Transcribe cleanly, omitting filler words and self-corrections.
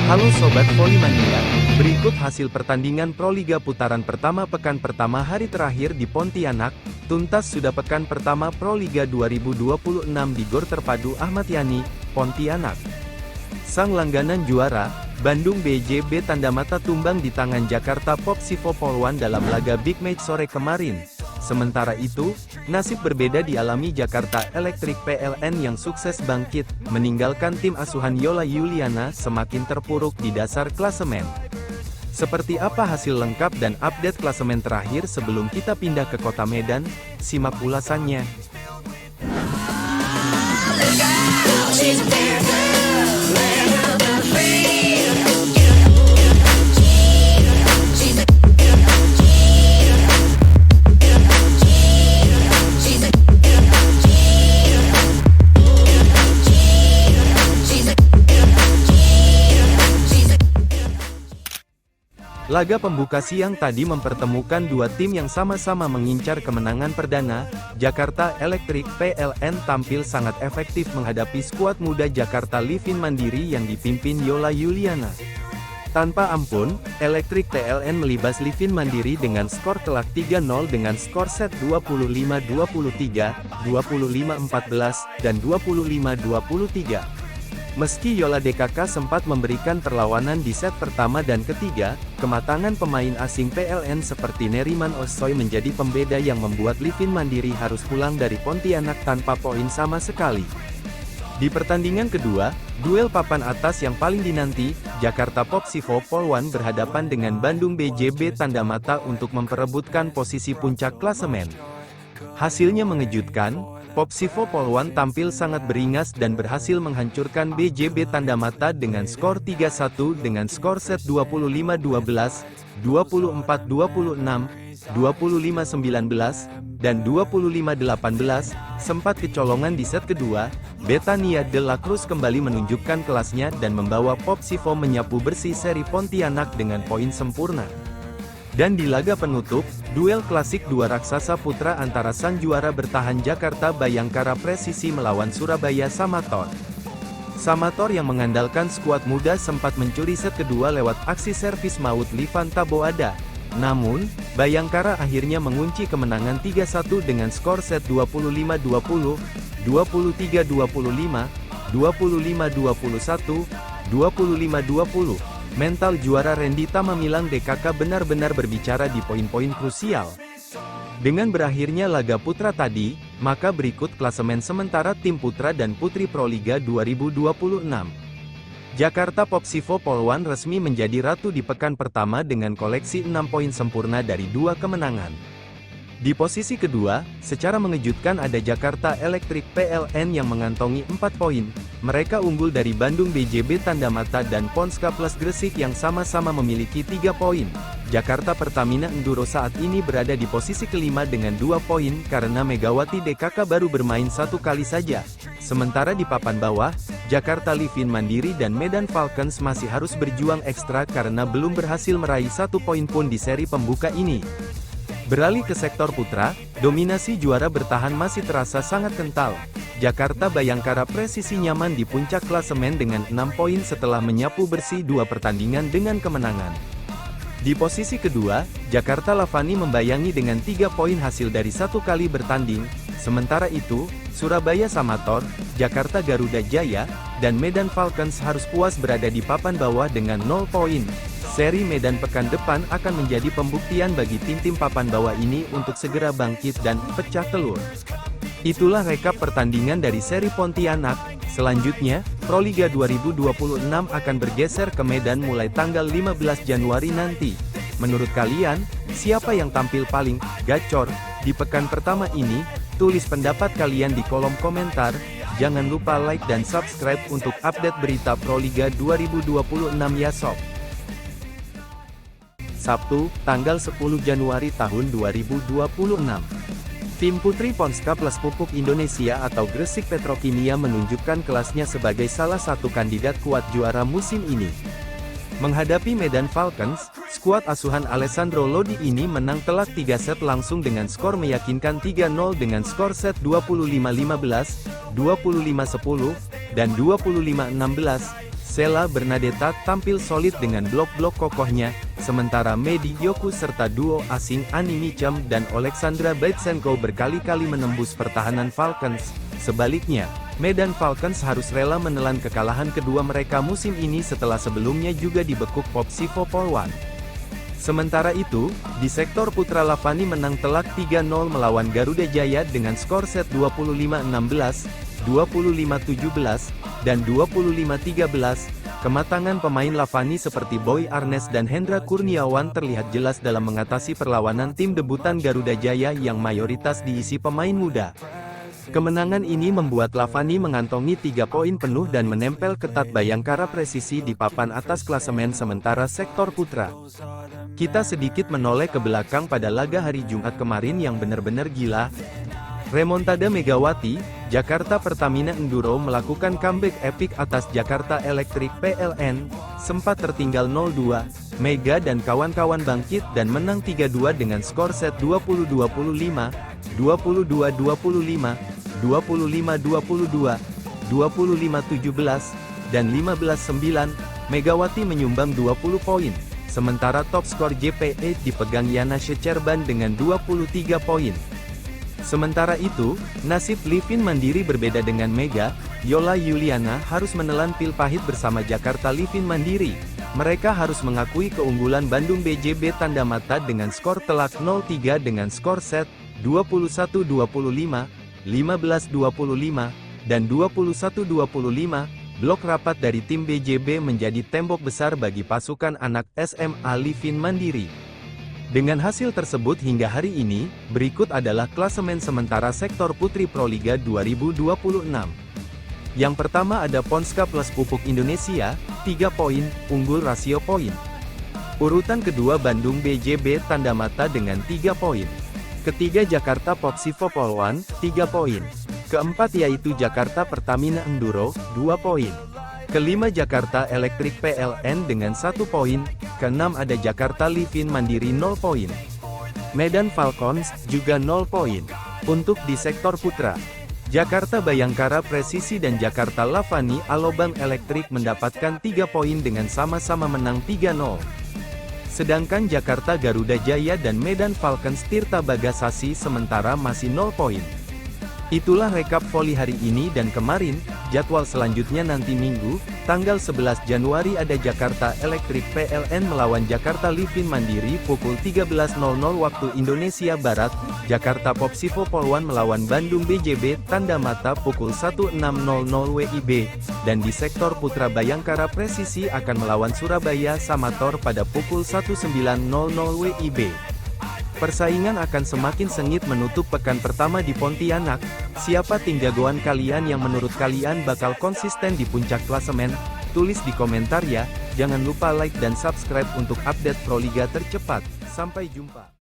Halo Sobat Volley berikut hasil pertandingan Proliga putaran pertama pekan pertama hari terakhir di Pontianak. Tuntas sudah pekan pertama Proliga 2026 di Gor Terpadu Ahmad Yani, Pontianak. Sang langganan juara, Bandung BJB tanda mata tumbang di tangan Jakarta Popsivo Polwan dalam laga Big Match sore kemarin. Sementara itu, nasib berbeda dialami Jakarta Electric PLN yang sukses bangkit, meninggalkan tim asuhan Yola Yuliana semakin terpuruk di dasar klasemen. Seperti apa hasil lengkap dan update klasemen terakhir sebelum kita pindah ke kota Medan? Simak ulasannya. Laga pembuka siang tadi mempertemukan dua tim yang sama-sama mengincar kemenangan perdana. Jakarta Electric PLN tampil sangat efektif menghadapi skuad muda Jakarta Livin Mandiri yang dipimpin Yola Yuliana. Tanpa ampun, Electric PLN melibas Livin Mandiri dengan skor telak 3-0 dengan skor set 25-23, 25-14, dan 25-23. Meski Yola DKK sempat memberikan perlawanan di set pertama dan ketiga, kematangan pemain asing PLN seperti Neriman Osoy menjadi pembeda yang membuat Livin Mandiri harus pulang dari Pontianak tanpa poin sama sekali. Di pertandingan kedua, duel papan atas yang paling dinanti, Jakarta Popsivo Polwan berhadapan dengan Bandung BJB tanda mata untuk memperebutkan posisi puncak klasemen. Hasilnya mengejutkan. Popsivo Polwan tampil sangat beringas dan berhasil menghancurkan BJB tanda mata dengan skor 3-1 dengan skor set 25-12, 24-26, 25-19, dan 25-18. Sempat kecolongan di set kedua, Betania de la Cruz kembali menunjukkan kelasnya dan membawa Popsivo menyapu bersih seri Pontianak dengan poin sempurna. Dan di laga penutup, duel klasik dua raksasa putra antara sang juara bertahan Jakarta Bayangkara Presisi melawan Surabaya Samator. Samator yang mengandalkan skuad muda sempat mencuri set kedua lewat aksi servis maut Livan Taboada. Namun, Bayangkara akhirnya mengunci kemenangan 3-1 dengan skor set 25-20, 23-25, 25-21, 25-20. Mental juara Randy Tamamilang DKK benar-benar berbicara di poin-poin krusial. Dengan berakhirnya laga putra tadi, maka berikut klasemen sementara tim putra dan putri Proliga 2026. Jakarta Popsivo Polwan resmi menjadi ratu di pekan pertama dengan koleksi 6 poin sempurna dari 2 kemenangan. Di posisi kedua, secara mengejutkan ada Jakarta Electric PLN yang mengantongi 4 poin. Mereka unggul dari Bandung BJB tanda mata dan Ponska Plus Gresik yang sama-sama memiliki 3 poin. Jakarta Pertamina Enduro saat ini berada di posisi kelima dengan 2 poin karena Megawati DKK baru bermain 1 kali saja. Sementara di papan bawah, Jakarta Livin Mandiri dan Medan Falcons masih harus berjuang ekstra karena belum berhasil meraih 1 poin pun di seri pembuka ini. Beralih ke sektor putra, dominasi juara bertahan masih terasa sangat kental. Jakarta Bayangkara Presisi nyaman di puncak klasemen dengan 6 poin setelah menyapu bersih 2 pertandingan dengan kemenangan. Di posisi kedua, Jakarta Lavani membayangi dengan 3 poin hasil dari 1 kali bertanding. Sementara itu, Surabaya Samator, Jakarta Garuda Jaya, dan Medan Falcons harus puas berada di papan bawah dengan 0 poin. Seri Medan pekan depan akan menjadi pembuktian bagi tim-tim papan bawah ini untuk segera bangkit dan pecah telur. Itulah rekap pertandingan dari seri Pontianak. Selanjutnya, Proliga 2026 akan bergeser ke Medan mulai tanggal 15 Januari nanti. Menurut kalian, siapa yang tampil paling gacor di pekan pertama ini? Tulis pendapat kalian di kolom komentar. Jangan lupa like dan subscribe untuk update berita Proliga 2026 ya sob. Sabtu, tanggal 10 Januari tahun 2026. Tim putri Ponska Plus Pupuk Indonesia atau Gresik Petrokimia menunjukkan kelasnya sebagai salah satu kandidat kuat juara musim ini. Menghadapi Medan Falcons, skuad asuhan Alessandro Lodi ini menang telak 3 set langsung dengan skor meyakinkan 3-0 dengan skor set 25-15, 25-10, dan 25-16. Sela Bernadetta tampil solid dengan blok-blok kokohnya, sementara Medi Yoku serta duo asing Annie Michem dan Oleksandra Baitsenko berkali-kali menembus pertahanan Falcons. Sebaliknya, Medan Falcons harus rela menelan kekalahan kedua mereka musim ini setelah sebelumnya juga dibekuk Popsivo Polwan. Sementara itu, di sektor putra Lavani menang telak 3-0 melawan Garuda Jaya dengan skor set 25-16, 25-17, dan 25-13. Kematangan pemain Lavani seperti Boy Arnes dan Hendra Kurniawan terlihat jelas dalam mengatasi perlawanan tim debutan Garuda Jaya yang mayoritas diisi pemain muda. Kemenangan ini membuat Lavani mengantongi 3 poin penuh dan menempel ketat Bayangkara Presisi di papan atas klasemen sementara sektor putra. Kita sedikit menoleh ke belakang pada laga hari Jumat kemarin yang benar-benar gila. Remontada Megawati, Jakarta Pertamina Enduro melakukan comeback epik atas Jakarta Electric PLN, sempat tertinggal 0-2, Mega dan kawan-kawan bangkit dan menang 3-2 dengan skor set 20-25, 22-25, 25-22, 25-17, dan 15-9, Megawati menyumbang 20 poin, sementara top skor JPE dipegang Yana Shecerban dengan 23 poin. Sementara itu, nasib Livin Mandiri berbeda dengan Mega. Yola Yuliana harus menelan pil pahit bersama Jakarta Livin Mandiri. Mereka harus mengakui keunggulan Bandung BJB tanda mata dengan skor telak 0-3 dengan skor set 21-25, 15-25, dan 21-25. Blok rapat dari tim BJB menjadi tembok besar bagi pasukan anak SMA Livin Mandiri. Dengan hasil tersebut hingga hari ini, berikut adalah klasemen sementara sektor Putri Proliga 2026. Yang pertama ada Ponska plus Pupuk Indonesia, 3 poin, unggul rasio poin. Urutan kedua Bandung BJB tanda mata dengan 3 poin. Ketiga Jakarta Popsivo Polwan, 3 poin. Keempat yaitu Jakarta Pertamina Enduro, 2 poin. Kelima Jakarta Electric PLN dengan 1 poin. Keenam ada Jakarta Livin Mandiri 0 poin. Medan Falcons juga 0 poin. Untuk di sektor putra, Jakarta Bayangkara Presisi dan Jakarta Lavani Alobang Electric mendapatkan 3 poin dengan sama-sama menang 3-0. Sedangkan Jakarta Garuda Jaya dan Medan Falcons Tirta Bagasasi sementara masih 0 poin. Itulah rekap voli hari ini dan kemarin. Jadwal selanjutnya nanti Minggu, tanggal 11 Januari ada Jakarta Electric PLN melawan Jakarta Livin Mandiri pukul 13.00 waktu Indonesia Barat, Jakarta Popsivo Polwan melawan Bandung BJB tanda mata pukul 16.00 WIB, dan di sektor putra Bayangkara Presisi akan melawan Surabaya Samator pada pukul 19.00 WIB. Persaingan akan semakin sengit menutup pekan pertama di Pontianak. Siapa tim jagoan kalian yang menurut kalian bakal konsisten di puncak klasemen? Tulis di komentar ya. Jangan lupa like dan subscribe untuk update Proliga tercepat. Sampai jumpa.